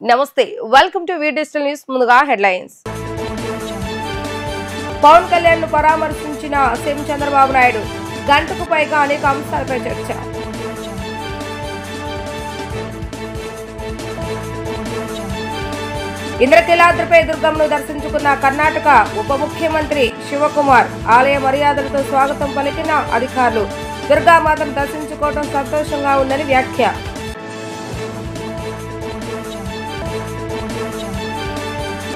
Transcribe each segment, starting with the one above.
నమస్తే welcome to V digital news ముందుగా headlines Pawan Kalyan ను పరామర్శించిన సీఎం చంద్రబాబు నాయుడు గంటకు పైగా అనేక అంశాలపై చర్చ ఇంద్రకీలాద్రిపై దుర్గమ్మను దర్శించుకున్న కర్ణాటక ఉప ముఖ్యమంత్రి శివకుమార్ ఆలయ మర్యాదలతో స్వాగతం పలికిన అధికారులు దుర్గామాతను దర్శించుకోవడం సంతోషంగా ఉందని వ్యాఖ్య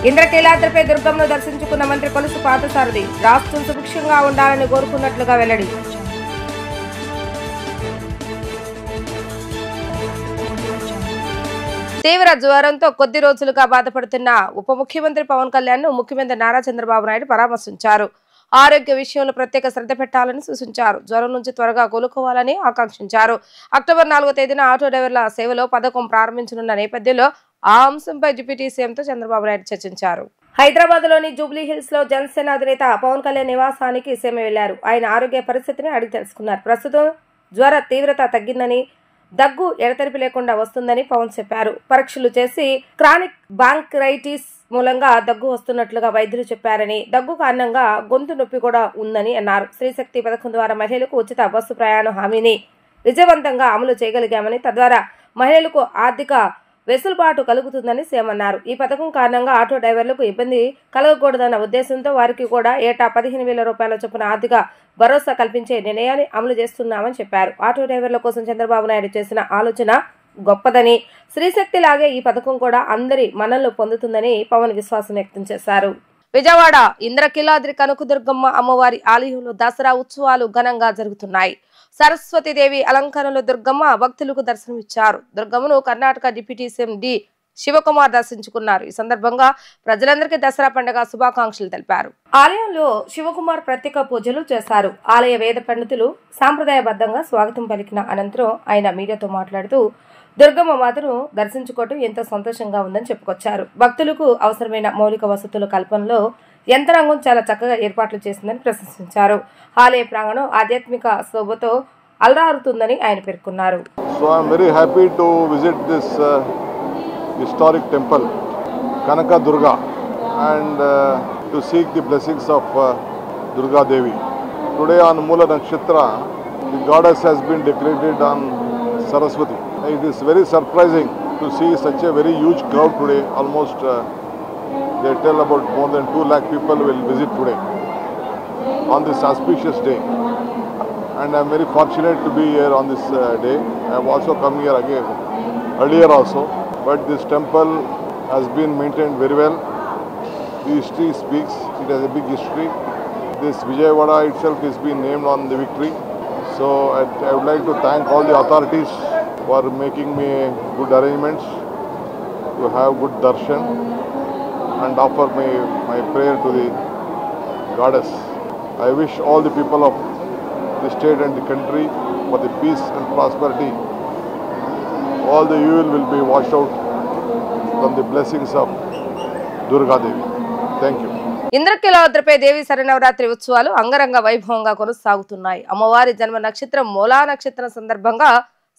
ఇంద్రకీలాద్రిపై దుర్గమ్మను దర్శించుకున్న మంత్రి కొలుసు పార్థసారథి రాష్ట్రం సుభిక్షంగా ఉండాలని కోరుకున్నట్లుగా వెల్లడి తీవ్ర జ్వరంతో కొద్ది రోజులుగా బాధపడుతున్న ఉప ముఖ్యమంత్రి పవన్ కళ్యాణ్ ను ముఖ్యమంత్రి నారా చంద్రబాబు నాయుడు పరామర్శించారు. ఆరోగ్య విషయంలో ప్రత్యేక శ్రద్ధ పెట్టాలని సూచించారు. జ్వరం నుంచి త్వరగా కోలుకోవాలని ఆకాంక్షించారు. అక్టోబర్ 4వ తేదీన ఆటో డ్రైవర్ల సేవలో పథకం ప్రారంభించనున్న నేపథ్యంలో ఆ అంశంపై డిప్యూటీ సీఎంతో చంద్రబాబు నాయుడు చర్చించారు. హైదరాబాద్ లోని జూబ్లీ హిల్స్ లో జనసేన అధినేత పవన్ కళ్యాణ్ నివాసానికి సీఎం వెళ్లారు. ఆయన ఆరోగ్య పరిస్థితిని అడిగి తెలుసుకున్నారు. ప్రస్తుతం జ్వర తీవ్రత తగ్గిందని, దగ్గు ఎడతెరిపి లేకుండా వస్తుందని పవన్ చెప్పారు. పరీక్షలు చేసి క్రానిక్ బ్రాంకైటిస్ మూలంగా దగ్గు వస్తున్నట్లుగా వైద్యులు చెప్పారని, దగ్గు కారణంగా గొంతు నొప్పి కూడా ఉందని అన్నారు. స్త్రీశక్తి పథకం ద్వారా మహిళలకు ఉచిత బస్సు ప్రయాణ హామీని విజయవంతంగా అమలు చేయగలిగామని, తద్వారా మహిళలకు ఆర్థిక వెసులుబాటు కలుగుతుందని సీఎం అన్నారు. ఈ పథకం కారణంగా ఆటో డ్రైవర్లకు ఇబ్బంది కలగకూడదన్న ఉద్దేశంతో వారికి కూడా ఏటా 15,000 రూపాయల చొప్పున ఆర్థిక భరోసా కల్పించే నిర్ణయాన్ని అమలు చేస్తున్నామని చెప్పారు. ఆటో డ్రైవర్ల కోసం చంద్రబాబు నాయుడు చేసిన ఆలోచన గొప్పదని, స్త్రీశక్తి లాగే ఈ పథకం కూడా అందరి మన్ననలు పొందుతుందని పవన్ విశ్వాసం వ్యక్తం చేశారు. విజయవాడ ఇంద్రకీలాద్రి కనకదుర్గమ్మ అమ్మవారి ఆలయంలో దసరా ఉత్సవాలు ఘనంగా జరుగుతున్నాయి. సరస్వతీదేవి అలంకరణలో దుర్గమ్మ భక్తులకు దర్శనమిచ్చారు. దుర్గమ్మను Karnataka deputy CM D Shivakumar దర్శించుకున్నారు. ఈ సందర్భంగా ప్రజలందరికీ దసరా పండుగ శుభాకాంక్షలు తెలిపారు. ఆలయంలో శివకుమార్ ప్రత్యేక పూజలు చేశారు. ఆలయ వేద పండితులు సాంప్రదాయబద్ధంగా స్వాగతం పలికిన అనంతరం ఆయన మీడియాతో మాట్లాడుతూ దుర్గమ్మ మాతను దర్శించుకోవడం ఎంతో సంతోషంగా ఉందని చెప్పుకొచ్చారు. భక్తులకు అవసరమైన మౌలిక వసతుల కల్పనలో యంత్రాంగం చాలా చక్కగా ఏర్పాట్లు చేసిందని ప్రశంసించారు. ఆలయ ప్రాంగణం ఆధ్యాత్మిక శోభతో అలరారుతుందని ఆయన పేర్కొన్నారు. So I am very happy to visit this historic temple Kanaka Durga and to seek the blessings of Durga Devi. Today on Mula Nakshatra, the goddess has been decorated on Saraswati. It is very surprising to see such a very huge crowd today. Almost they tell about more than 2 lakh people will visit today on this auspicious day. And I am very fortunate to be here on this day. I have also come here again earlier also. But this temple has been maintained very well. The history speaks, it has a big history. This Vijayawada itself is being named on the victory. So I would like to thank all the authorities for making me good arrangements to have good darshan and offer my prayer to the goddess. I wish all the people of the state and the country for the peace and prosperity. All the evil will be washed out from the blessings of Durga Devi. Thank you. ఇంద్రకీలాద్రిపై దేవి శరన్నవరాత్రి ఉత్సవాలు అంగరంగ వైభవంగా కొనసాగుతున్నాయి. అమ్మవారి జన్మ నక్షత్రం మూలా నక్షత్రం సందర్భంగా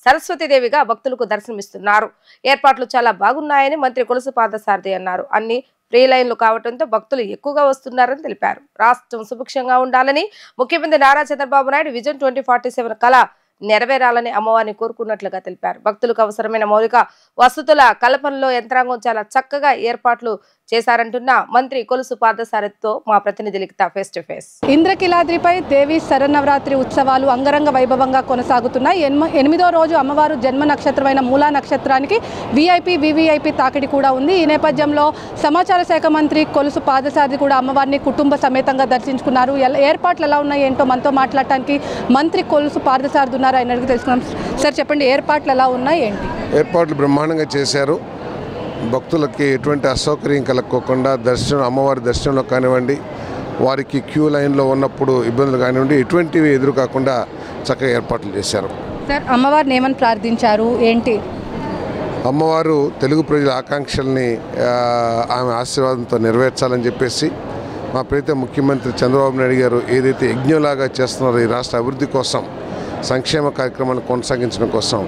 సరస్వతీదేవిగా భక్తులకు దర్శనమిస్తున్నారు. ఏర్పాట్లు చాలా బాగున్నాయని మంత్రి కొలుసు పార్థసారథి అన్నారు. అన్ని ఫ్రీ లైన్లు కావడంతో భక్తులు ఎక్కువగా వస్తున్నారని తెలిపారు. రాష్ట్రం సుభిక్షంగా ఉండాలని ముఖ్యమంత్రి నారా చంద్రబాబు నాయుడు విజన్ 2047 కళ నెరవేరాలని అమ్మవారిని కోరుకున్నట్లుగా తెలిపారు. భక్తులకు అవసరమైన మౌలిక వసతుల కల్పనలో యంత్రాంగం చాలా చక్కగా ఏర్పాట్లు చేశారంటున్న మంత్రి కొలుసు పార్థసారథితో మా ప్రతినిధి లిఖిత ఫేస్ టు ఫేస్. ఇంద్రకీలాద్రిపై దేవి శరన్నవరాత్రి ఉత్సవాలు అంగరంగ వైభవంగా కొనసాగుతున్నాయి. 8వ రోజు అమ్మవారు జన్మ నక్షత్రమైన మూలా నక్షత్రానికి వివిఐపి తాకిడి కూడా ఉంది. ఈ నేపథ్యంలో సమాచార శాఖ మంత్రి కొలుసు పార్థసారథి కూడా అమ్మవారిని కుటుంబ సమేతంగా దర్శించుకున్నారు. ఏర్పాట్లు ఎలా ఉన్నాయి ఏంటో మనతో మాట్లాడటానికి మంత్రి కొలుసు పార్థసారథి ఉన్నారు. ఆయన అడిగి తెలుసుకున్నాం. సార్ చెప్పండి, ఏర్పాట్లు ఎలా ఉన్నాయి ఏంటి? ఏర్పాట్లు బ్రహ్మాండంగా చేశారు. భక్తులకి ఎటువంటి అసౌకర్యం కలగకోకుండా అమ్మవారి దర్శనంలో కానివ్వండి, వారికి క్యూ లైన్లో ఉన్నప్పుడు ఇబ్బందులు కానివ్వండి, ఎటువంటివి ఎదురు కాకుండా చక్కగా ఏర్పాట్లు చేశారు. సార్, అమ్మవారిని ఏమని ప్రార్థించారు ఏంటి? అమ్మవారు తెలుగు ప్రజల ఆకాంక్షల్ని ఆమె ఆశీర్వాదంతో నెరవేర్చాలని చెప్పేసి మా ప్రీత ముఖ్యమంత్రి చంద్రబాబు నాయుడు గారు ఏదైతే యజ్ఞంలాగా చేస్తున్నారో ఈ రాష్ట్ర అభివృద్ధి కోసం సంక్షేమ కార్యక్రమాలను కొనసాగించడం కోసం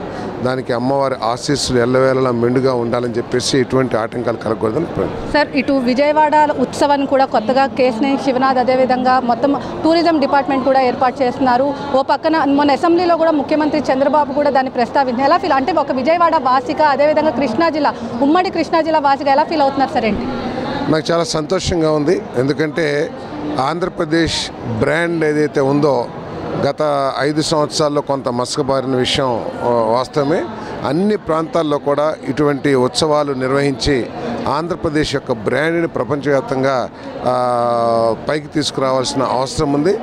దానికి అమ్మవారి ఆశీస్సులు ఎల్లవేళలా మెండుగా ఉండాలని చెప్పేసి ఎటువంటి ఆటంకాలు కలగకూడదని సార్, ఇటు విజయవాడ ఉత్సవాన్ని కూడా కొత్తగా కేశినేని శివనాథ్ అదేవిధంగా మొత్తం టూరిజం డిపార్ట్మెంట్ కూడా ఏర్పాటు చేస్తున్నారు. ఓ పక్కన మొన్న అసెంబ్లీలో కూడా ముఖ్యమంత్రి చంద్రబాబు కూడా దాన్ని ప్రస్తావించారు. ఎలా ఫీల్ అంటే ఒక విజయవాడ వాసిగా అదేవిధంగా కృష్ణా జిల్లా ఉమ్మడి కృష్ణా జిల్లా వాసిగా ఎలా ఫీల్ అవుతున్నారు సార్? ఏంటి నాకు చాలా సంతోషంగా ఉంది. ఎందుకంటే ఆంధ్రప్రదేశ్ బ్రాండ్ ఏదైతే ఉందో గత 5 సంవత్సరాల్లో కొంత మసకబారిన విషయం వాస్తవమే. అన్ని ప్రాంతాల్లో కూడా ఇటువంటి ఉత్సవాలు నిర్వహించి ఆంధ్రప్రదేశ్ యొక్క బ్రాండ్ని ప్రపంచవ్యాప్తంగా పైకి తీసుకురావాల్సిన అవసరం ఉంది.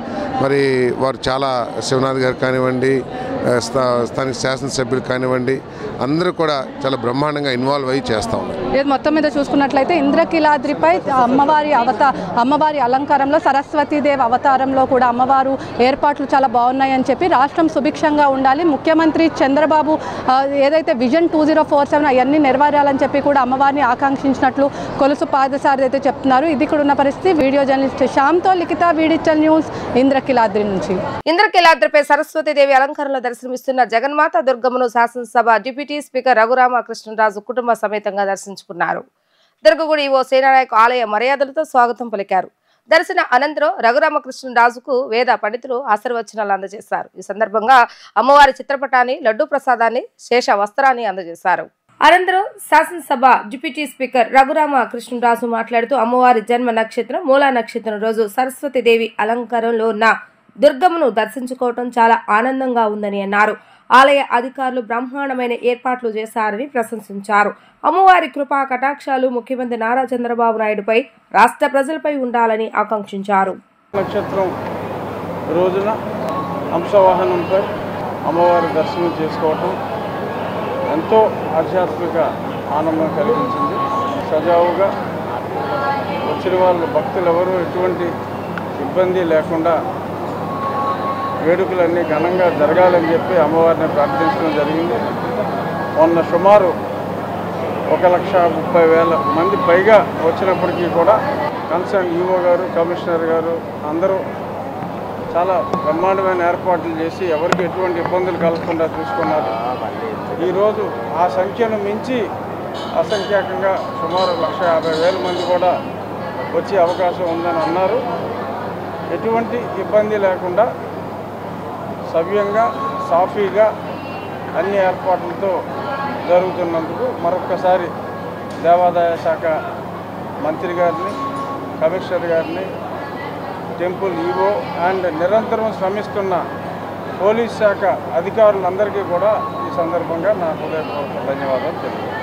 మరి వారు చాలా శివనాథ్ గారు కానివ్వండి, స్థానిక శాసనసభ్యులు కానివ్వండి, అందరూ కూడా చాలా బ్రహ్మాండంగా ఇన్వాల్వ్ అయ్యి చేస్తూ ఉన్నారు. మొత్తం మీద చూసుకున్నట్లయితే ఇంద్రకీలాద్రిపై అమ్మవారి అలంకారంలో సరస్వతీదేవి అవతారంలో కూడా అమ్మవారు ఏర్పాట్లు చాలా బాగున్నాయని చెప్పి రాష్ట్రం సుభిక్షంగా ఉండాలి, ముఖ్యమంత్రి చంద్రబాబు ఏదైతే విజన్ 2047 అవన్నీ నెరవేరాలని చెప్పి కూడా అమ్మవారిని ఆకాంక్షించినట్లు కొలుసు పాదసారి అయితే చెప్తున్నారు. ఇది ఇక్కడ ఉన్న పరిస్థితి. వీడియో జర్నలిస్ట్ శ్యామ్తో లిఖిత, వీడిచల్ న్యూస్, ఇంద్రకీలాద్రి నుంచి. ఇంద్రకీలాద్రిపై సరస్వతీదేవి అలంకారంలో దర్శనమిస్తున్న జగన్మాత దుర్గమ్మను శాసనసభ డిప్యూటీ స్పీకర్ రఘురామకృష్ణరాజు కుటుంబ సమేతంగా దర్శించుకున్నారు. దుర్గగుడి ఈవో సేనానాయక్ ఆలయ మర్యాదలతో స్వాగతం పలికారు. దర్శన అనంతరం రఘురామకృష్ణరాజుకు వేద పండితులు ఆశీర్వచనాలు అందజేశారు. ఈ సందర్భంగా అమ్మవారి చిత్రపటాన్ని, లడ్డూ ప్రసాదాన్ని, శేష వస్త్రాన్ని అందజేశారు. అనంతరం శాసనసభ డిప్యూటీ స్పీకర్ రఘురామకృష్ణరాజు మాట్లాడుతూ అమ్మవారి జన్మ నక్షత్రం మూలా నక్షత్రం రోజు సరస్వతీదేవి అలంకారంలో ఉన్న దుర్గమ్మను దర్శించుకోవటం చాలా ఆనందంగా ఉందని అన్నారు. ఆలయ అధికారులు బ్రహ్మాండమైన ఏర్పాట్లు చేశారని ప్రశంసించారు. అమ్మవారి కృపా కటాక్షాలు ముఖ్యమంత్రి నారా చంద్రబాబు నాయుడుపై, రాష్ట్ర ప్రజలపై ఉండాలని ఆకాంక్షించారు. నక్షత్రం రోజున హంసవాహనంపై అమ్మవారి దర్శనం చేసుకోవటం ఎంతో ఆధ్యాత్మిక ఆనందం కలిగించింది. సజావుగా వచ్చిన వాళ్ళు భక్తులు ఎవరు ఎటువంటి ఇబ్బంది లేకుండా వేడుకలన్నీ ఘనంగా జరగాలని చెప్పి అమ్మవారిని ప్రార్థించడం జరిగింది. మొన్న సుమారు 1,30,000 మంది పైగా వచ్చినప్పటికీ కూడా కన్సర్న్ ఈవో గారు, కమిషనర్ గారు అందరూ చాలా బ్రహ్మాండమైన ఏర్పాట్లు చేసి ఎవరికి ఎటువంటి ఇబ్బందులు కలగకుండా చూసుకున్నారు. ఈరోజు ఆ సంఖ్యను మించి అసంఖ్యాకంగా సుమారు 1,50,000 మంది కూడా వచ్చే అవకాశం ఉందని అన్నారు. ఎటువంటి ఇబ్బంది లేకుండా సవ్యంగా, సాఫీగా అన్ని ఏర్పాట్లతో జరుగుతున్నందుకు మరొక్కసారి దేవాదాయ శాఖ మంత్రి గారిని, కమిషనర్ గారిని, టెంపుల్ ఈవో అండ్ నిరంతరం శ్రమిస్తున్న పోలీస్ శాఖ అధికారులందరికీ కూడా ఈ సందర్భంగా నా హృదయపూర్వక ధన్యవాదాలు తెలియజేస్తున్నాను.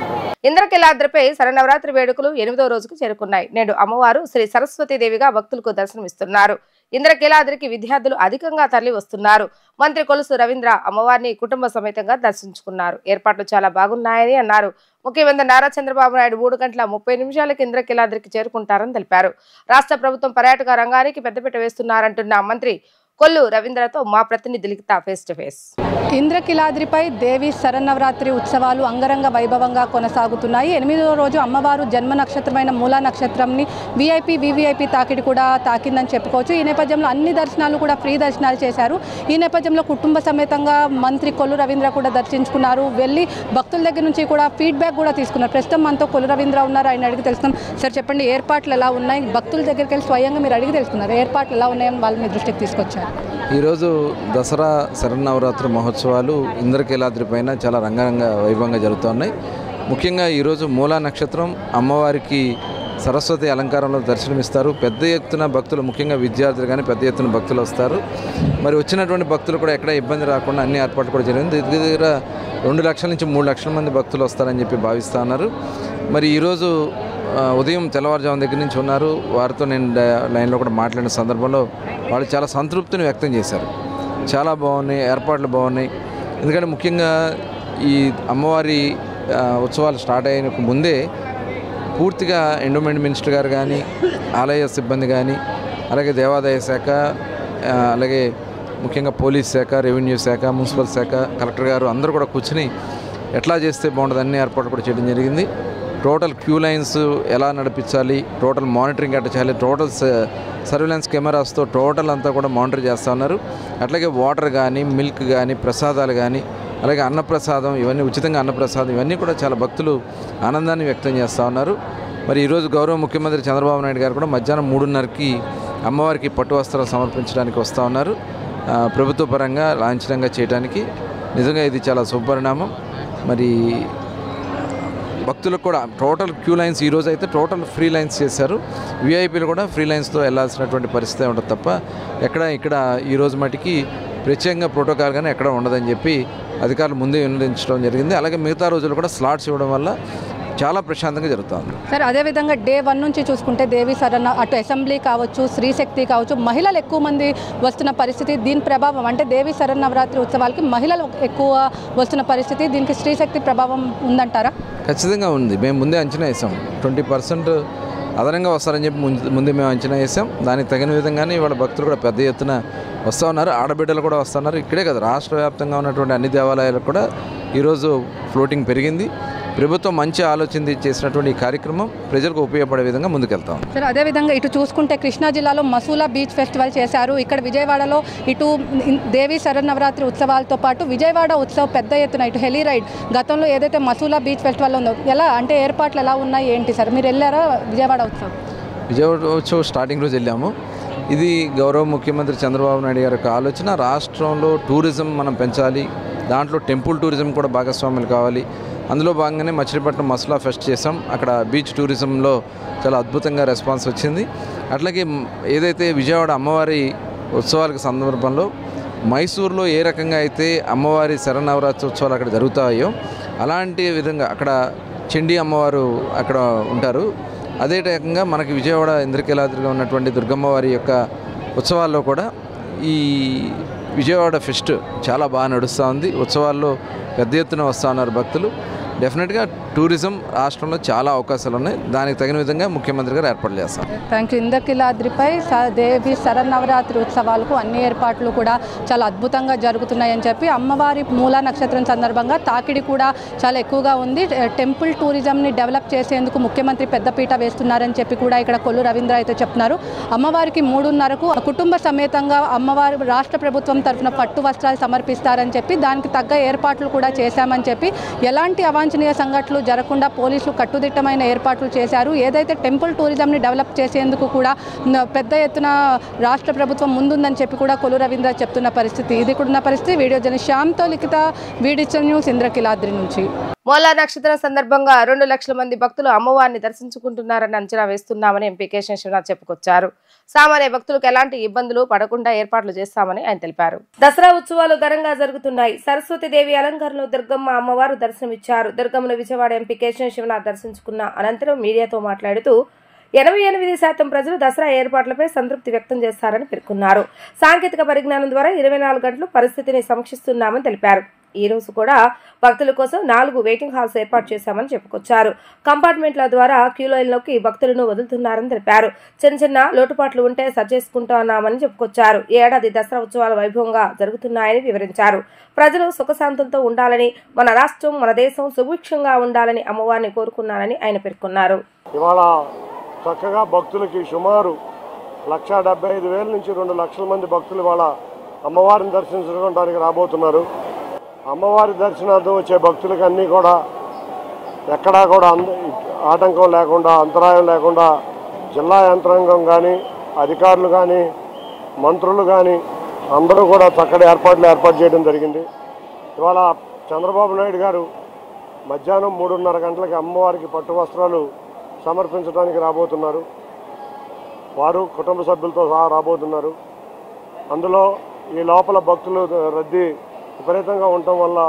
ఇంద్రకీలాద్రిపై శరన్నవరాత్రి వేడుకలు 8వ రోజుకు చేరుకున్నాయి. నేడు అమ్మవారు శ్రీ సరస్వతీదేవిగా భక్తులకు దర్శనమిస్తున్నారు. ఇంద్రకీలాద్రికి విద్యార్థులు అధికంగా తరలి వస్తున్నారు. మంత్రి కొలుసు రవీంద్ర అమ్మవారిని కుటుంబ సమేతంగా దర్శించుకున్నారు. ఏర్పాట్లు చాలా బాగున్నాయని అన్నారు. ముఖ్యమంత్రి నారా చంద్రబాబు నాయుడు 3:30 ఇంద్రకీలాద్రికి చేరుకుంటారని తెలిపారు. రాష్ట్ర ప్రభుత్వం పర్యాటక రంగానికి పెద్దపీట వేస్తున్నారంటున్న మంత్రి కొల్లు రవీంద్రతో మా ప్రతినిధి లిఖిత ఫేస్ టు ఫేస్. ఇంద్రకీలాద్రిపై దేవి శరన్నవరాత్రి ఉత్సవాలు అంగరంగ వైభవంగా కొనసాగుతున్నాయి. 8వ రోజు అమ్మవారు జన్మ నక్షత్రమైన మూలా నక్షత్రంని వివిఐపి తాకిడి కూడా తాకిందని చెప్పుకోవచ్చు. ఈ నేపథ్యంలో అన్ని దర్శనాలు కూడా ఫ్రీ దర్శనాలు చేశారు. ఈ నేపథ్యంలో కుటుంబ సమేతంగా మంత్రి కొల్లు రవీంద్ర కూడా దర్శించుకున్నారు. వెళ్ళి భక్తుల దగ్గర నుంచి కూడా ఫీడ్బ్యాక్ కూడా తీసుకున్నారు. ప్రస్తుతం మనతో కొల్లు రవీంద్ర ఉన్నారు. ఆయన అడిగి తెలుసుకున్నాం. సార్ చెప్పండి, ఏర్పాట్లు ఎలా ఉన్నాయి? భక్తుల దగ్గరికి వెళ్ళి స్వయంగా మీరు అడిగి తెలుసుకున్నారు. ఏర్పాట్లు ఎలా ఉన్నాయని వాళ్ళు మీ దృష్టికి తీసుకొచ్చారు. ఈరోజు దసరా శరన్నవరాత్రి మహోత్సవాలు ఇంద్రకీలాద్రి పైన చాలా రంగరంగ వైభవంగా జరుగుతున్నాయి. ముఖ్యంగా ఈరోజు మూలా నక్షత్రం, అమ్మవారికి సరస్వతి అలంకారంలో దర్శనమిస్తారు. పెద్ద ఎత్తున భక్తులు, ముఖ్యంగా విద్యార్థులు కానీ పెద్ద ఎత్తున భక్తులు వస్తారు. మరి వచ్చినటువంటి భక్తులు కూడా ఎక్కడ ఇబ్బంది రాకుండా అన్ని ఏర్పాట్లు కూడా జరిగింది. దగ్గర 2 లక్షల నుంచి 3 లక్షల మంది భక్తులు వస్తారని చెప్పి భావిస్తూ ఉన్నారు. మరి ఈరోజు ఉదయం తెల్లవారుజాము దగ్గర నుంచి ఉన్నారు. వారితో నేను లైన్లో కూడా మాట్లాడిన సందర్భంలో వాళ్ళు చాలా సంతృప్తిని వ్యక్తం చేశారు. చాలా బాగున్నాయి, ఏర్పాట్లు బాగున్నాయి. ఎందుకంటే ముఖ్యంగా ఈ అమ్మవారి ఉత్సవాలు స్టార్ట్ అయిన ముందే పూర్తిగా ఎండోమెంట్ మినిస్టర్ గారు కానీ, ఆలయ సిబ్బంది కానీ, అలాగే దేవాదాయ శాఖ, అలాగే ముఖ్యంగా పోలీస్ శాఖ, రెవెన్యూ శాఖ, మున్సిపల్ శాఖ, కలెక్టర్ గారు అందరూ కూడా కూర్చుని ఎట్లా చేస్తే బాగుంటుంది అన్ని ఏర్పాట్లు కూడా చేయడం జరిగింది. టోటల్ క్యూ లైన్స్ ఎలా నడిపించాలి, టోటల్ మానిటరింగ్ ఎట్లా చేయాలి, టోటల్ సర్వేలెన్స్ కెమెరాస్తో టోటల్ అంతా కూడా మానిటర్ చేస్తూ ఉన్నారు. అట్లాగే వాటర్ కానీ, మిల్క్ కానీ, ప్రసాదాలు కానీ, అలాగే అన్నప్రసాదం, ఇవన్నీ ఉచితంగా అన్నప్రసాదం, ఇవన్నీ కూడా చాలా భక్తులు ఆనందాన్ని వ్యక్తం చేస్తూ ఉన్నారు. మరి ఈరోజు గౌరవ ముఖ్యమంత్రి చంద్రబాబు నాయుడు గారు కూడా మధ్యాహ్నం 3:30కి అమ్మవారికి పట్టు వస్త్రాలు సమర్పించడానికి వస్తూ ఉన్నారు. ప్రభుత్వ పరంగా లాంఛనంగా చేయడానికి నిజంగా ఇది చాలా శుభపరిణామం. మరి భక్తులకు కూడా టోటల్ క్యూ లైన్స్ ఈరోజు అయితే టోటల్ ఫ్రీ లైన్స్ చేశారు. విఐపీలు కూడా ఫ్రీ లైన్స్తో వెళ్లాల్సినటువంటి పరిస్థితి ఉంటుంది తప్ప ఇక్కడ ఈరోజు మటుకి ప్రత్యేకంగా ప్రోటోకాల్ కానీ ఎక్కడ ఉండదని చెప్పి అధికారులు ముందే నిర్ణయించడం జరిగింది. అలాగే మిగతా రోజులు కూడా స్లాట్స్ ఇవ్వడం వల్ల చాలా ప్రశాంతంగా జరుగుతుంది. సార్, అదేవిధంగా డే 1 నుంచి చూసుకుంటే దేవి సరణ అటు అసెంబ్లీ కావచ్చు, శ్రీశక్తి కావచ్చు, మహిళలు ఎక్కువ మంది వస్తున్న పరిస్థితి, దీని ప్రభావం అంటే దేవి శరన్నవరాత్రి ఉత్సవాలకి మహిళలు ఎక్కువ వస్తున్న పరిస్థితి, దీనికి శ్రీశక్తి ప్రభావం ఉందంటారా? ఖచ్చితంగా ఉంది. మేము ముందే అంచనా వేసాం 20% అదనంగా వస్తారని చెప్పి ముందే మేము అంచనా వేసాం. దానికి తగిన విధంగానే ఇవాళ భక్తులు కూడా పెద్ద ఎత్తున వస్తూ ఉన్నారు. ఆడబిడ్డలు కూడా వస్తున్నారు. ఇక్కడే కదా రాష్ట్ర వ్యాప్తంగా ఉన్నటువంటి అన్ని దేవాలయాలకు కూడా ఈరోజు ఫ్లోటింగ్ పెరిగింది. ప్రభుత్వం మంచి ఆలోచన చేసినటువంటి ఈ కార్యక్రమం ప్రజలకు ఉపయోగపడే విధంగా ముందుకెళ్తాం. సార్, అదేవిధంగా ఇటు చూసుకుంటే కృష్ణా జిల్లాలో మసూలా బీచ్ ఫెస్టివల్ చేశారు. ఇక్కడ విజయవాడలో ఇటు దేవి శరన్నవరాత్రి ఉత్సవాలతో పాటు విజయవాడ ఉత్సవం పెద్ద ఎత్తున ఇటు హెలీ రైడ్ గతంలో ఏదైతే మసూలా బీచ్ ఫెస్టివల్ ఉందో ఎలా అంటే ఏర్పాట్లు ఎలా ఉన్నాయి ఏంటి సార్? మీరు వెళ్ళారా విజయవాడ ఉత్సవం? విజయవాడ ఉత్సవం స్టార్టింగ్ రోజు వెళ్ళాము. ఇది గౌరవ ముఖ్యమంత్రి చంద్రబాబు నాయుడు గారి యొక్క ఆలోచన. రాష్ట్రంలో టూరిజం మనం పెంచాలి, దాంట్లో టెంపుల్ టూరిజం కూడా భాగస్వాములు కావాలి. అందులో భాగంగానే మచిలీపట్నం మసూలా ఫెస్ట్ చేసాం. అక్కడ బీచ్ టూరిజంలో చాలా అద్భుతంగా రెస్పాన్స్ వచ్చింది. అట్లాగే ఏదైతే విజయవాడ అమ్మవారి ఉత్సవాలకు సందర్భంలో మైసూరులో ఏ రకంగా అయితే అమ్మవారి శరన్నవరాత్రి ఉత్సవాలు అక్కడ జరుగుతాయో అలాంటి విధంగా అక్కడ చండీ అమ్మవారు అక్కడ ఉంటారు. అదే రకంగా మనకి విజయవాడ ఇంద్రకీలాద్రిలో ఉన్నటువంటి దుర్గమ్మవారి యొక్క ఉత్సవాల్లో కూడా ఈ విజయవాడ ఫెస్ట్ చాలా బాగా నడుస్తూ ఉంది. ఉత్సవాల్లో పెద్ద ఎత్తున వస్తూ ఉన్నారు భక్తులు. డెఫినెట్గా టూరిజం రాష్ట్రంలో చాలా అవకాశాలు ఉన్నాయి. దానికి తగిన విధంగా ముఖ్యమంత్రి గారు ఏర్పాట్లు చేస్తారు. Thank you. ఇంద్రకీలాద్రిపై దేవి శరన్నవరాత్రి ఉత్సవాలకు అన్ని ఏర్పాట్లు కూడా చాలా అద్భుతంగా జరుగుతున్నాయని చెప్పి అమ్మవారి మూలా నక్షత్రం సందర్భంగా తాకిడి కూడా చాలా ఎక్కువగా ఉంది. టెంపుల్ టూరిజంని డెవలప్ చేసేందుకు ముఖ్యమంత్రి పెద్దపీట వేస్తున్నారని చెప్పి కూడా ఇక్కడ కొల్లు రవీంద్ర అయితే చెప్తున్నారు. అమ్మవారికి 3:30కు కుటుంబ సమేతంగా అమ్మవారి రాష్ట్ర ప్రభుత్వం తరఫున పట్టు వస్త్రాలు సమర్పిస్తారని చెప్పి దానికి తగ్గ ఏర్పాట్లు కూడా చేశామని చెప్పి ఎలాంటి అవాంఛనీయ సంఘటనలు జరగకుండా పోలీసులు కట్టుదిట్టమైన ఏర్పాట్లు చేశారు. ఏదైతే టెంపుల్ టూరిజంని డెవలప్ చేసేందుకు కూడా పెద్ద ఎత్తున రాష్ట్ర ప్రభుత్వం ముందుందని చెప్పి కూడా కొల్లు రవీంద్ర చెప్తున్న పరిస్థితి. ఇది కూడా పరిస్థితి. వీడియో జర్నలిస్ట్ శ్యామ్తో లిఖిత, వీడిచల్ న్యూస్, ఇంద్రకీలాద్రి నుంచి. మూలా నక్షత్రం సందర్భంగా 2 లక్షల మంది భక్తులు అమ్మవారిని దర్శించుకుంటున్నారని అంచనా వేస్తున్నామని ఎంపీ కేశవ శివనాథ్ చెప్పుకొచ్చారు. సామాన్య భక్తులకు ఎలాంటి ఇబ్బందులు పడకుండా ఏర్పాట్లు చేస్తామని ఆయన తెలిపారు. దసరా ఉత్సవాలు ఘనంగా జరుగుతున్నాయి. సరస్వతి దేవి అలంకరణలో దుర్గమ్మ అమ్మవారు దర్శనమిచ్చారు. దుర్గమ్మను విజయవాడ ఎంపీ కేశవ శివనాథ్ దర్శించుకున్న అనంతరం మీడియాతో మాట్లాడుతూ 88% ప్రజలు దసరా ఏర్పాట్లపై సంతృప్తి వ్యక్తం చేస్తారని పేర్కొన్నారు. సాంకేతిక పరిజ్ఞానం ద్వారా 24 గంటలు పరిస్థితిని సమీక్షిస్తున్నామని తెలిపారు. ఈ రోజు కూడా భక్తుల కోసం 4 వెయిటింగ్ హాల్స్ ఏర్పాటు చేశామని చెప్పుకొచ్చారు. కంపార్ట్మెంట్ల ద్వారా క్యూ లైన్లోకి భక్తులను వదులుతున్నారని తెలిపారు. చిన్న లోటుపాట్లు ఉంటే సరిచేసుకుంటున్నామని చెప్పుకొచ్చారు. ఈ ఏడాది దసరా ఉత్సవాలు వైభవంగా జరుగుతున్నాయని వివరించారు. ప్రజలు సుఖశాంతంతో ఉండాలని, మన రాష్ట్రం, మన దేశం సుభిక్షంగా ఉండాలని అమ్మవారిని కోరుకున్నారని ఆయన పేర్కొన్నారు. ఇవాళ చక్కగా భక్తులకి సుమారు 1,75,000 నుంచి 2 లక్షల మంది భక్తులు ఇవాళ అమ్మవారిని దర్శించుకోవడానికి రాబోతున్నారు. అమ్మవారి దర్శనార్థం వచ్చే భక్తులకి అన్నీ కూడా ఎక్కడా కూడా ఆటంకం లేకుండా, అంతరాయం లేకుండా జిల్లా యంత్రాంగం కానీ, అధికారులు కానీ, మంత్రులు కానీ అందరూ కూడా చక్కటి ఏర్పాటు చేయడం జరిగింది. ఇవాళ చంద్రబాబు నాయుడు గారు మధ్యాహ్నం 3:30 గంటలకి అమ్మవారికి పట్టు వస్త్రాలు సమర్పించడానికి రాబోతున్నారు. వారు కుటుంబ సభ్యులతో సహా రాబోతున్నారు. అందులో ఈ లోపల భక్తులు రద్దీ విపరీతంగా ఉండటం వల్ల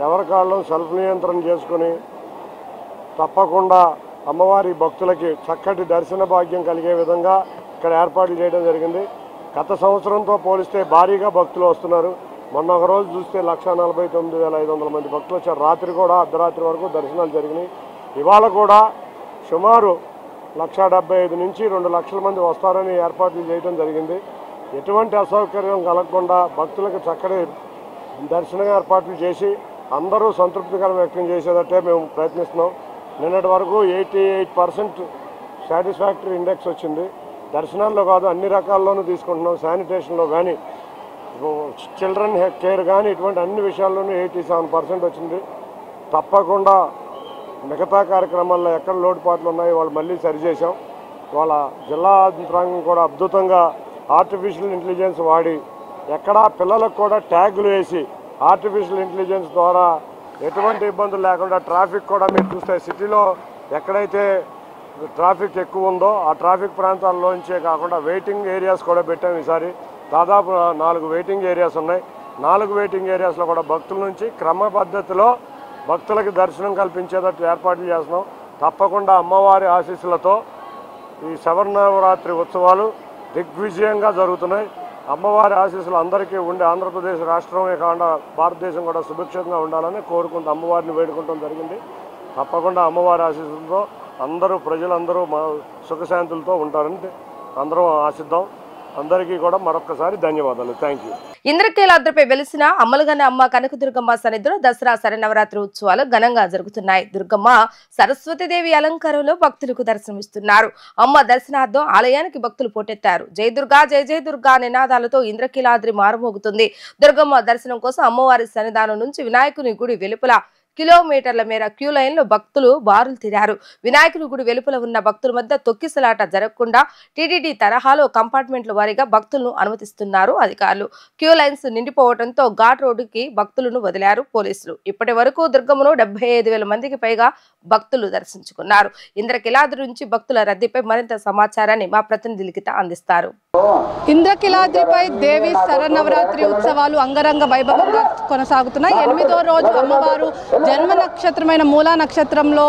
ఎవరి కాళ్ళం సెల్ఫ్ నియంత్రణ చేసుకుని తప్పకుండా అమ్మవారి భక్తులకి చక్కటి దర్శన భాగ్యం కలిగే విధంగా ఇక్కడ ఏర్పాట్లు చేయడం జరిగింది. గత సంవత్సరంతో పోలిస్తే భారీగా భక్తులు వస్తున్నారు. మొన్న ఒక రోజు చూస్తే 1,49,500 మంది భక్తులు వచ్చారు. రాత్రి కూడా అర్ధరాత్రి వరకు దర్శనాలు జరిగినాయి. ఇవాళ కూడా సుమారు 1,75,000 నుంచి 2 లక్షల మంది వస్తారని ఏర్పాట్లు చేయడం జరిగింది. ఎటువంటి అసౌకర్యం కలగకుండా భక్తులకు చక్కటి దర్శన ఏర్పాట్లు చేసి అందరూ సంతృప్తికరం వ్యక్తం చేసేటట్టే మేము ప్రయత్నిస్తున్నాం. నిన్నటి వరకు 88% సాటిస్ఫాక్టరీ ఇండెక్స్ వచ్చింది. దర్శనాల్లో కాదు అన్ని రకాల్లోనూ తీసుకుంటున్నాం. శానిటేషన్లో కానీ చిల్డ్రన్ కేర్ కానీ ఇటువంటి అన్ని విషయాల్లోనూ 87% వచ్చింది. తప్పకుండా మిగతా కార్యక్రమాల్లో ఎక్కడ లోటుపాట్లు ఉన్నాయో వాళ్ళు మళ్ళీ సరిచేసాం. వాళ్ళ జిల్లా యంత్రాంగం కూడా అద్భుతంగా ఆర్టిఫిషియల్ ఇంటెలిజెన్స్ వాడి ఎక్కడా పిల్లలకు కూడా ట్యాగులు వేసి ఆర్టిఫిషియల్ ఇంటెలిజెన్స్ ద్వారా ఎటువంటి ఇబ్బందులు లేకుండా ట్రాఫిక్ కూడా మీరు చూస్తే సిటీలో ఎక్కడైతే ట్రాఫిక్ ఎక్కువ ఉందో ఆ ట్రాఫిక్ ప్రాంతాల్లోంచే కాకుండా వెయిటింగ్ ఏరియాస్ కూడా పెట్టాం. ఈసారి దాదాపు 4 వెయిటింగ్ ఏరియాస్ ఉన్నాయి. 4 వెయిటింగ్ ఏరియాస్లో కూడా భక్తుల నుంచి క్రమ పద్ధతిలో భక్తులకి దర్శనం కల్పించేటట్టు ఏర్పాట్లు చేస్తున్నాం. తప్పకుండా అమ్మవారి ఆశీస్సులతో ఈ శరన్నవరాత్రి ఉత్సవాలు దిగ్విజయంగా జరుగుతున్నాయి. అమ్మవారి ఆశీస్సులు అందరికీ ఉండి ఆంధ్రప్రదేశ్ రాష్ట్రమే కాకుండా భారతదేశం కూడా సుభిక్షంగా ఉండాలని కోరుకుంటూ అమ్మవారిని వేడుకుంటాం జరిగింది. తప్పకుండా అమ్మవారి ఆశీస్సులతో అందరూ ప్రజలందరూ సుఖశాంతులతో ఉంటారని అందరం ఆశిద్దాం. అందరికీ కూడా మరొకసారి ధన్యవాదాలు. Thank you. ఇంద్రకీలాద్రిపై వెలిసిన అమ్మలగన్న అమ్మ కనకదుర్గమ్మ సన్నిధిలో దసరా శరన్నవరాత్రి ఉత్సవాలు ఘనంగా జరుగుతున్నాయి. దుర్గమ్మ సరస్వతీదేవి అలంకారంలో భక్తులకు దర్శనమిస్తున్నారు. అమ్మ దర్శనార్థం ఆలయానికి భక్తులు పోటెత్తారు. జై దుర్గా జై జై దుర్గా నినాదాలతో ఇంద్రకీలాద్రి మారుమోగుతుంది. దుర్గమ్మ దర్శనం కోసం అమ్మవారి సన్నిధానం నుంచి వినాయకుని గుడి వెలుపల కిలోమీటర్ల మేర క్యూ లైన్ లో భక్తులు బారులు తీరారు. వినాయకుని గుడి వెలుపల ఉన్న భక్తుల మధ్య తొక్కిసలాట జరగకుండా టీటీడీ తరహాలో కంపార్ట్మెంట్ల వారీగా భక్తులను అనుమతిస్తున్నారు అధికారులు. క్యూ లైన్స్ నిండిపోవడంతో ఘాట్ రోడ్డుకి భక్తులను వదిలారు పోలీసులు. ఇప్పటి వరకు దుర్గమ్మను 75,000 మందికి పైగా భక్తులు దర్శించుకున్నారు. ఇంద్రకీలాద్రి నుంచి భక్తుల రద్దీపై మరింత సమాచారాన్ని మా ప్రతినిధి లిఖిత అందిస్తారు. ఇంద్రకీలాద్రిపై దేవి శరన్నవరాత్రి ఉత్సవాలు అంగరంగ వైభవంగా కొనసాగుతున్నాయి. 8వ రోజు అమ్మవారు జన్మ నక్షత్రమైన మూలా నక్షత్రంలో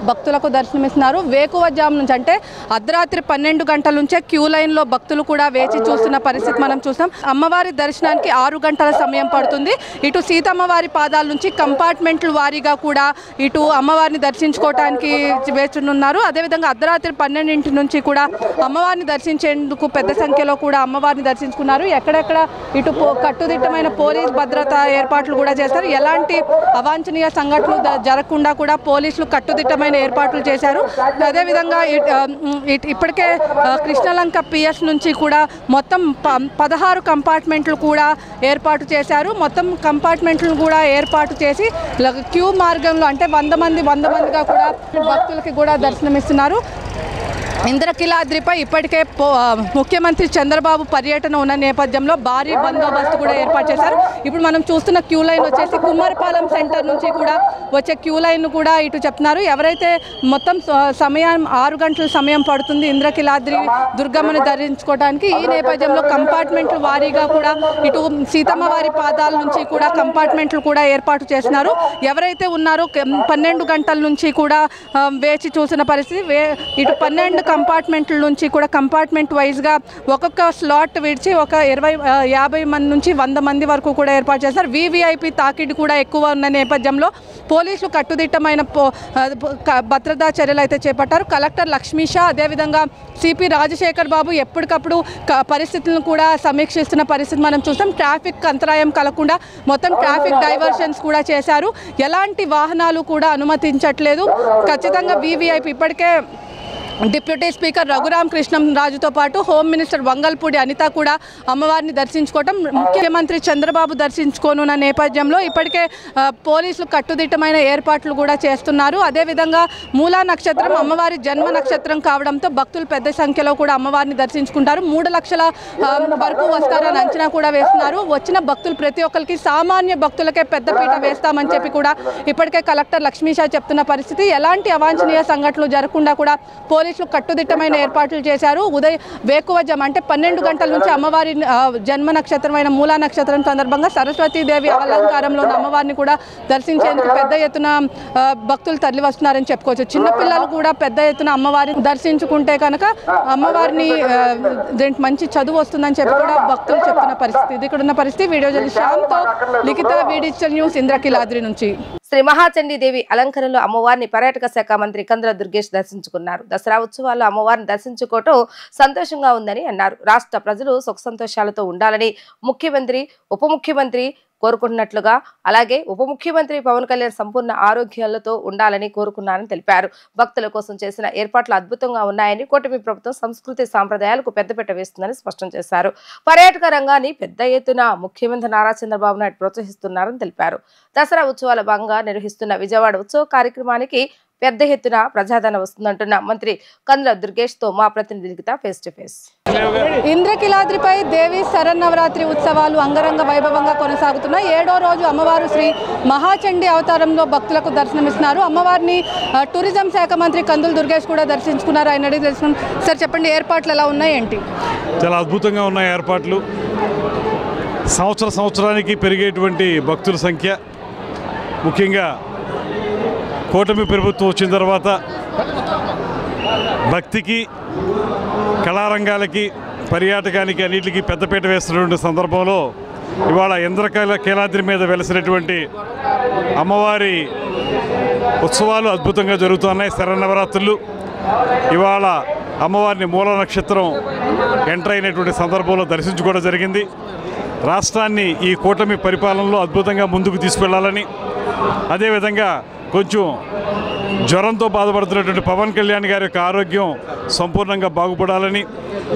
భక్తులకు దర్శనమిస్తున్నారు. వేకువజాము నుంచి అంటే అర్ధరాత్రి 12 గంటల నుంచే క్యూ లైన్లో భక్తులు కూడా వేచి చూస్తున్న పరిస్థితి మనం చూసాం. అమ్మవారి దర్శనానికి 6 గంటల సమయం పడుతుంది. ఇటు సీతమ్మవారి పాదాల నుంచి కంపార్ట్మెంట్ల వారీగా కూడా ఇటు అమ్మవారిని దర్శించుకోవడానికి వేచున్నారు. అదేవిధంగా అర్ధరాత్రి 12 నుంచి కూడా అమ్మవారిని దర్శించేందుకు పెద్ద సంఖ్యలో కూడా అమ్మవారిని దర్శించుకున్నారు. ఎక్కడెక్కడ ఇటు కట్టుదిట్టమైన పోలీస్ భద్రతా ఏర్పాట్లు కూడా చేస్తారు. ఎలాంటి అవాంఛనీయ సంఘటనలు జరగకుండా కూడా పోలీసులు కట్టుదిట్టమైన ఏర్పాట్లు చేశారు. అదేవిధంగా ఇప్పటికే కృష్ణలంక పిఎస్ నుంచి కూడా మొత్తం 16 కంపార్ట్మెంట్లు కూడా ఏర్పాటు చేశారు. మొత్తం కంపార్ట్మెంట్లను కూడా ఏర్పాటు చేసి క్యూ మార్గంలో అంటే 100 మందిగా కూడా భక్తులకి కూడా దర్శనమిస్తున్నారు. ఇంద్రకీలాద్రిపై ఇప్పటికే ముఖ్యమంత్రి చంద్రబాబు పర్యటన ఉన్న నేపథ్యంలో భారీ బందోబస్తు కూడా ఏర్పాటు చేశారు. ఇప్పుడు మనం చూస్తున్న క్యూ లైన్ వచ్చేసి కుమ్మరిపాలెం సెంటర్ నుంచి కూడా వచ్చే క్యూ లైన్ కూడా ఇటు చెప్తున్నారు. ఎవరైతే మొత్తం సమయం 6 గంటల సమయం పడుతుంది ఇంద్రకీలాద్రి దుర్గమ్మని దర్శించుకోవడానికి. ఈ నేపథ్యంలో కంపార్ట్మెంట్ల వారీగా కూడా ఇటు సీతమ్మ వారి పాదాల నుంచి కూడా కంపార్ట్మెంట్లు కూడా ఏర్పాటు చేస్తున్నారు. ఎవరైతే ఉన్నారో 12 గంటల నుంచి కూడా వేచి చూసిన పరిస్థితి. ఇటు 12 కంపార్ట్మెంట్ల నుంచి కూడా కంపార్ట్మెంట్ వైజ్గా ఒక్కొక్క స్లాట్ విడిచి ఒక 50 మంది నుంచి 100 మంది వరకు కూడా ఏర్పాటు చేస్తారు. వీవీఐపీ తాకిడి కూడా ఎక్కువ ఉన్న నేపథ్యంలో పోలీసులు కట్టుదిట్టమైన భద్రతా చర్యలు అయితే చేపట్టారు. కలెక్టర్ లక్ష్మీషా అదేవిధంగా సిపి రాజశేఖర్ బాబు ఎప్పటికప్పుడు పరిస్థితులను కూడా సమీక్షిస్తున్న పరిస్థితి మనం చూస్తాం. ట్రాఫిక్ అంతరాయం కలగకుండా మొత్తం ట్రాఫిక్ డైవర్షన్స్ కూడా చేశారు. ఎలాంటి వాహనాలు కూడా అనుమతించట్లేదు. ఖచ్చితంగా వీవీఐపీ ఇప్పటికే డిప్యూటీ స్పీకర్ రఘురామ్ కృష్ణంరాజుతో పాటు హోమ్ మినిస్టర్ వంగల్పూడి అనిత కూడా అమ్మవారిని దర్శించుకోవటం, ముఖ్యమంత్రి చంద్రబాబు దర్శించుకోనున్న నేపథ్యంలో ఇప్పటికే పోలీసులు కట్టుదిట్టమైన ఏర్పాట్లు కూడా చేస్తున్నారు. అదేవిధంగా మూలా నక్షత్రం అమ్మవారి జన్మ నక్షత్రం కావడంతో భక్తులు పెద్ద సంఖ్యలో కూడా అమ్మవారిని దర్శించుకుంటారు. 3 లక్షల వరకు వస్తారని అంచనా కూడా వేస్తున్నారు. వచ్చిన భక్తులు ప్రతి ఒక్కరికి సామాన్య భక్తులకే పెద్దపీట వేస్తామని చెప్పి కూడా ఇప్పటికే కలెక్టర్ లక్ష్మీషా చెప్తున్న పరిస్థితి. ఎలాంటి అవాంఛనీయ సంఘటనలు జరగకుండా కూడా పోలీసులు కట్టుదిట్టమైన ఏర్పాట్లు చేశారు. వేకువజాము అంటే 12 గంటల నుంచి అమ్మవారి జన్మ నక్షత్రమైన మూలా నక్షత్రం సందర్భంగా సరస్వతీదేవి అలంకారంలో అమ్మవారిని కూడా దర్శించేందుకు పెద్ద ఎత్తున భక్తులు తరలి వస్తున్నారని చెప్పుకోవచ్చు. చిన్నపిల్లలు కూడా పెద్ద ఎత్తున అమ్మవారిని దర్శించుకుంటే కనుక అమ్మవారిని మంచి చదువు వస్తుందని చెప్పి కూడా భక్తులు చెప్తున్న పరిస్థితి. ఇది ఇక్కడ ఉన్న పరిస్థితి. వీడియో జర్నలిస్ట్ శ్యామ్తో లిఖిత, డిజిటల్ న్యూస్, ఇంద్రకీలాద్రి నుంచి. శ్రీ మహాచండీదేవి అలంకరణలో అమ్మవారిని పర్యాటక శాఖ మంత్రి కందుల దుర్గేష్ దర్శించుకున్నారు. దసరా ఉత్సవాల్లో అమ్మవారిని దర్శించుకోవటం సంతోషంగా ఉందని అన్నారు. రాష్ట్ర ప్రజలు సుఖ సంతోషాలతో ఉండాలని ముఖ్యమంత్రి, ఉప ముఖ్యమంత్రి కోరుకుంటున్నట్లుగా అలాగే ఉప ముఖ్యమంత్రి పవన్ కళ్యాణ్ సంపూర్ణ ఆరోగ్యాలతో ఉండాలని కోరుకున్నారని తెలిపారు. భక్తుల కోసం చేసిన ఏర్పాట్లు అద్భుతంగా ఉన్నాయని, కూటమి ప్రభుత్వం సంస్కృతి సాంప్రదాయాలకు పెద్దపీట వేస్తుందని స్పష్టం చేశారు. పర్యాటక రంగాన్ని పెద్ద ఎత్తున ముఖ్యమంత్రి నారా చంద్రబాబు నాయుడు ప్రోత్సహిస్తున్నారని తెలిపారు. దసరా ఉత్సవాల భాగంగా నిర్వహిస్తున్న విజయవాడ ఉత్సవ కార్యక్రమానికి పెద్ద ఎత్తున ప్రజాదరణ వస్తుందంటున్న మంత్రి కందుల దుర్గేష్ తో మా ప్రతినిధి ఫేస్ టు ఫేస్. ఇంద్రకిలాద్రిపై దేవి శరన్నవరాత్రి ఉత్సవాలు అంగరంగ వైభవంగా కొనసాగుతున్నాయి. 7వ రోజు అమ్మవారు శ్రీ మహాచండి అవతారంలో భక్తులకు దర్శనమిస్తున్నారు. అమ్మవారిని టూరిజం శాఖ మంత్రి కందుల దుర్గేష్ కూడా దర్శించుకున్నారు. ఆయన అడిగి తెలుసుకున్నాం. సార్ చెప్పండి, ఏర్పాట్లు ఎలా ఉన్నాయి ఏంటి? చాలా అద్భుతంగా ఉన్నాయి ఏర్పాట్లు. సంవత్సరానికి పెరిగేటువంటి భక్తుల సంఖ్య, ముఖ్యంగా కూటమి ప్రభుత్వం వచ్చిన తర్వాత భక్తికి, కళారంగాలకి, పర్యాటకానికి అన్నింటికి పెద్దపీట వేస్తున్నటువంటి సందర్భంలో ఇవాళ ఇంద్రకీలాద్రి మీద వెలసినటువంటి అమ్మవారి ఉత్సవాలు అద్భుతంగా జరుగుతున్నాయి. శరన్నవరాత్రులు ఇవాళ అమ్మవారిని మూల నక్షత్రం ఎంటర్ అయినటువంటి సందర్భంలో దర్శించుకోవడం జరిగింది. రాష్ట్రాన్ని ఈ కూటమి పరిపాలనలో అద్భుతంగా ముందుకు తీసుకెళ్లాలని, అదేవిధంగా కొంచెం జ్వరంతో బాధపడుతున్నటువంటి పవన్ కళ్యాణ్ గారి యొక్క ఆరోగ్యం సంపూర్ణంగా బాగుపడాలని,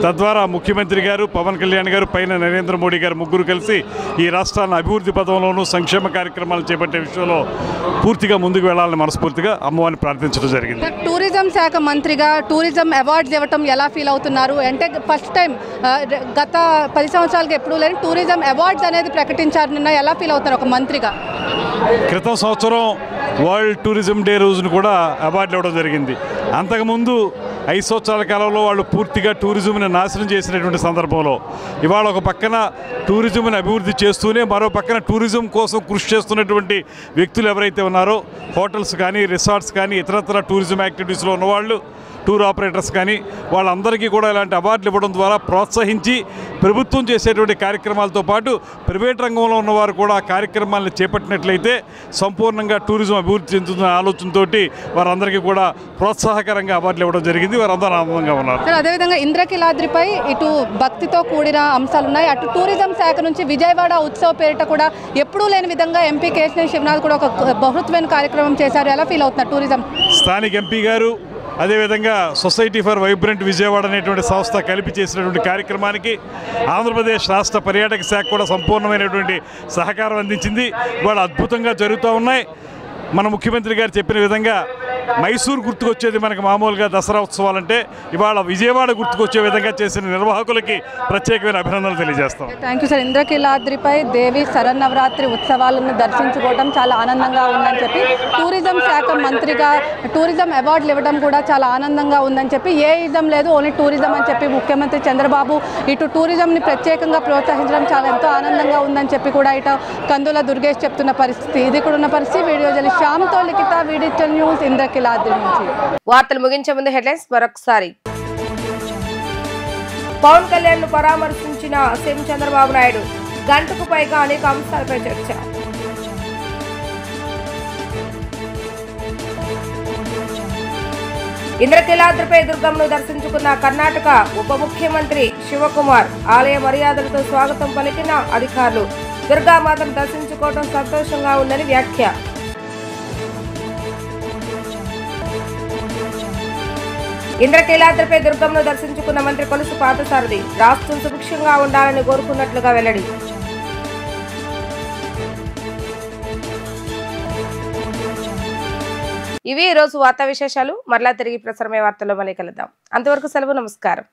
తద్వారా ముఖ్యమంత్రి గారు, పవన్ కళ్యాణ్ గారు, పైన నరేంద్ర మోడీ గారు ముగ్గురు కలిసి ఈ రాష్ట్రాన్ని అభివృద్ధి పథంలోనూ సంక్షేమ కార్యక్రమాలు చేపట్టే విషయంలో పూర్తిగా ముందుకు వెళ్లాలని మనస్ఫూర్తిగా అమ్మవారిని ప్రార్థించడం జరిగింది. టూరిజం శాఖ మంత్రిగా టూరిజం అవార్డ్స్ ఇవ్వటం ఎలా ఫీల్ అవుతున్నారు? అంటే ఫస్ట్ టైం గత 10 సంవత్సరాలకు ఎప్పుడూ లేని టూరిజం అవార్డ్స్ అనేది ప్రకటించారు. నిన్న ఎలా ఫీల్ అవుతారు ఒక మంత్రిగా? క్రితం సంవత్సరం వరల్డ్ టూరిజం డే రోజును కూడా అవార్డులు ఇవ్వడం జరిగింది. అంతకుముందు 5 సంవత్సరాల కాలంలో వాళ్ళు పూర్తిగా టూరిజంని నాశనం చేసినటువంటి సందర్భంలో ఇవాళ ఒక పక్కన టూరిజంని అభివృద్ధి చేస్తూనే మరో పక్కన టూరిజం కోసం కృషి చేస్తున్నటువంటి వ్యక్తులు ఎవరైతే ఉన్నారో, హోటల్స్ కానీ, రిసార్ట్స్ కానీ, ఇతరత్ర టూరిజం యాక్టివిటీస్లో ఉన్నవాళ్ళు, టూర్ ఆపరేటర్స్ కానీ, వాళ్ళందరికీ కూడా ఇలాంటి అవార్డులు ఇవ్వడం ద్వారా ప్రోత్సహించి ప్రభుత్వం చేసేటువంటి కార్యక్రమాలతో పాటు ప్రైవేట్ రంగంలో ఉన్నవారు కూడా ఆ కార్యక్రమాలను చేపట్టినట్లయితే సంపూర్ణంగా టూరిజం అభివృద్ధి చెందుతున్న ఆలోచనతో వారందరికీ కూడా ప్రోత్సాహకరంగా అవార్డులు ఇవ్వడం జరిగింది. వారందరూ ఆనందంగా ఉన్నారు. అదేవిధంగా ఇంద్రకిలాద్రిపై ఇటు భక్తితో కూడిన అంశాలు ఉన్నాయి. అటు టూరిజం శాఖ నుంచి విజయవాడ ఉత్సవ పేరిట కూడా ఎప్పుడూ లేని విధంగా ఎంపీ కేశినేని శివనాథ్ కూడా ఒక బహుత్వమైన కార్యక్రమం చేశారు. ఎలా ఫీల్ అవుతున్నారు టూరిజం? స్థానిక ఎంపీ గారు, అదేవిధంగా సొసైటీ ఫర్ వైబ్రెంట్ విజయవాడ అనేటువంటి సంస్థ కలిపి చేసినటువంటి కార్యక్రమానికి ఆంధ్రప్రదేశ్ రాష్ట్ర పర్యాటక శాఖ కూడా సంపూర్ణమైనటువంటి సహకారం అందించింది. ఇవాళ అద్భుతంగా జరుగుతూ ఉన్నాయి. మన ముఖ్యమంత్రి గారు చెప్పిన విధంగా మైసూరు గుర్తుకొచ్చేది మనకు మామూలుగా దసరా ఉత్సవాలంటే, ఇవాళ విజయవాడ గుర్తుకొచ్చే విధంగా చేసిన నిర్వాహకులకి ప్రత్యేకమైన అభినందనలు తెలియజేస్తాం. Thank you sir. ఇంద్రకీలాద్రిపై దేవి శరన్నవరాత్రి ఉత్సవాలను దర్శించుకోవడం చాలా ఆనందంగా ఉందని చెప్పి, టూరిజం శాఖ మంత్రిగా టూరిజం అవార్డులు ఇవ్వడం కూడా చాలా ఆనందంగా ఉందని చెప్పి, ఏ ఇజం లేదు ఓన్లీ టూరిజం అని చెప్పి ముఖ్యమంత్రి చంద్రబాబు ఇటు టూరిజంని ప్రత్యేకంగా ప్రోత్సహించడం చాలా ఎంతో ఆనందంగా ఉందని చెప్పి కూడా ఇటు కందుల దుర్గేష్ చెప్తున్న పరిస్థితి. ఇది కూడా ఉన్న పరిస్థితి. వీడియో జర్నలిస్ట్ శ్యామ్తో లిఖిత, వీడియో న్యూస్, ఇంద్రకీలాద్రి నుంచి. వార్తలు ముగించే ముందు హెడ్లైన్స్ మరొకసారి. పవన్ కళ్యాణ్ ను పరామర్శించిన సీఎం చంద్రబాబు నాయుడు, గంటకు పైగా అనేక అంశాలపై చర్చ. ఇంద్రకీలాద్రిపై దుర్గమ్మను దర్శించుకున్న కర్ణాటక ఉప ముఖ్యమంత్రి శివకుమార్, ఆలయ మర్యాదలతో స్వాగతం పలికిన అధికారులు. దుర్గామాతను దర్శించుకోవడం సంతోషంగా ఉందని వ్యాఖ్య. ఇంద్రకీలాద్రిపై దుర్గమ్మను దర్శించుకున్న మంత్రి కొలుసు పార్థసారథి, రాష్ట్రం సుభిక్షంగా ఉండాలని కోరుకున్నట్లుగా వెల్లడి. ఇవి ఈ రోజు వార్తా విశేషాలు. మరలా తిరిగి ప్రసారమయ్యే వార్తల్లో మళ్ళీ కలుద్దాం. అంతవరకు సెలవు. నమస్కారం.